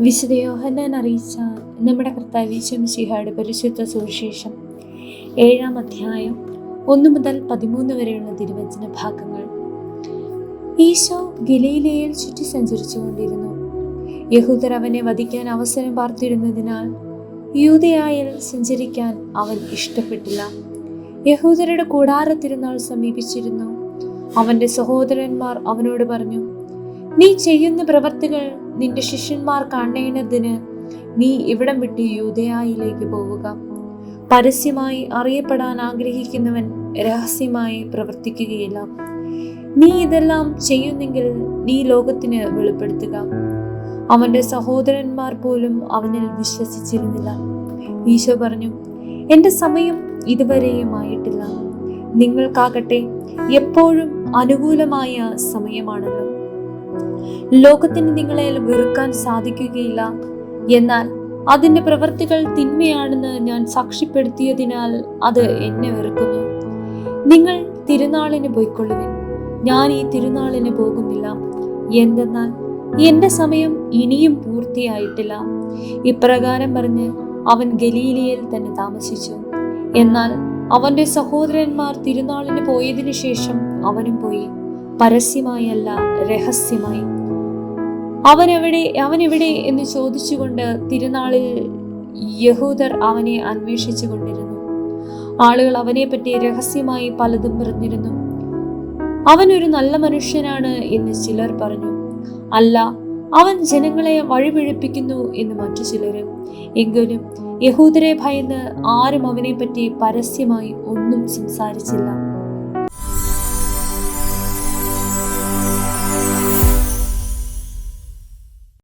വിശുദ്ധ യോഹന്നാൻ അറിയിച്ച നമ്മുടെ കർത്താവ് ഈശോ മിശിഹായുടെ പരിശുദ്ധ സുവിശേഷം 7-ാം അധ്യായം 1 മുതൽ 13 വരെയുള്ള തിരുവചന ഭാഗങ്ങൾ. ഈശോ ഗലീലയിൽ ചുറ്റി സഞ്ചരിച്ചു കൊണ്ടിരുന്നു. യഹൂദർ അവനെ വധിക്കാൻ അവസരം പാർത്തിരുന്നതിനാൽ യൂദയായിൽ സഞ്ചരിക്കാൻ അവൻ ഇഷ്ടപ്പെട്ടില്ല. യഹൂദരുടെ കൂടാര തിരുനാൾ സമീപിച്ചിരുന്നു. അവന്റെ സഹോദരന്മാർ അവനോട് പറഞ്ഞു, നീ ചെയ്യുന്ന പ്രവർത്തികൾ നിന്റെ ശിഷ്യന്മാർ കാണേണ്ടതിന് നീ ഇവിടം വിട്ട് യൂദയായിലേക്ക് പോവുക. പരസ്യമായി അറിയപ്പെടാൻ ആഗ്രഹിക്കുന്നവൻ രഹസ്യമായി പ്രവർത്തിക്കുകയില്ല. നീ ഇതെല്ലാം ചെയ്യുന്നെങ്കിൽ നീ ലോകത്തിന് വെളിപ്പെടുത്തുക. അവന്റെ സഹോദരന്മാർ പോലും അവനിൽ വിശ്വസിച്ചിരുന്നില്ല. ഈശോ പറഞ്ഞു, എന്റെ സമയം ഇതുവരെയും ആയിട്ടില്ല. നിങ്ങൾക്കാകട്ടെ എപ്പോഴും അനുകൂലമായ സമയമാണല്ലോ. ലോകത്തിന് നിങ്ങളെ വെറുക്കാൻ സാധിക്കുകയില്ല. എന്നാൽ അതിൻ്റെ പ്രവൃത്തികൾ തിന്മയാണെന്ന് ഞാൻ സാക്ഷ്യപ്പെടുത്തിയതിനാൽ അത് എന്നെ വെറുക്കുന്നു. നിങ്ങൾ തിരുനാളിന് പോയിക്കൊള്ളുവിൻ. ഞാൻ ഈ തിരുനാളിന് പോകുന്നില്ല. എന്തെന്നാൽ എൻ്റെ സമയം ഇനിയും പൂർത്തിയായിട്ടില്ല. ഇപ്രകാരം പറഞ്ഞ് അവൻ ഗലീലയിൽ തന്നെ താമസിച്ചു. എന്നാൽ അവന്റെ സഹോദരന്മാർ തിരുനാളിന് പോയതിനു ശേഷം അവനും പോയി, പരസ്യമായല്ല, രഹസ്യമായി. അവനെവിടെ എന്ന് ചോദിച്ചുകൊണ്ട് തിരുനാളിൽ യഹൂദർ അവനെ അന്വേഷിച്ചു കൊണ്ടിരുന്നു. ആളുകൾ അവനെ പറ്റി രഹസ്യമായി പലതും പറഞ്ഞിരുന്നു. അവനൊരു നല്ല മനുഷ്യനാണ് എന്ന് ചിലർ പറഞ്ഞു. അല്ല, അവൻ ജനങ്ങളെ വഴിപിഴപ്പിക്കുന്നു എന്ന് മറ്റു ചിലര്. എങ്കിലും യഹൂദരെ ഭയന്ന് ആരും അവനെ പറ്റി പരസ്യമായി ഒന്നും സംസാരിച്ചില്ല.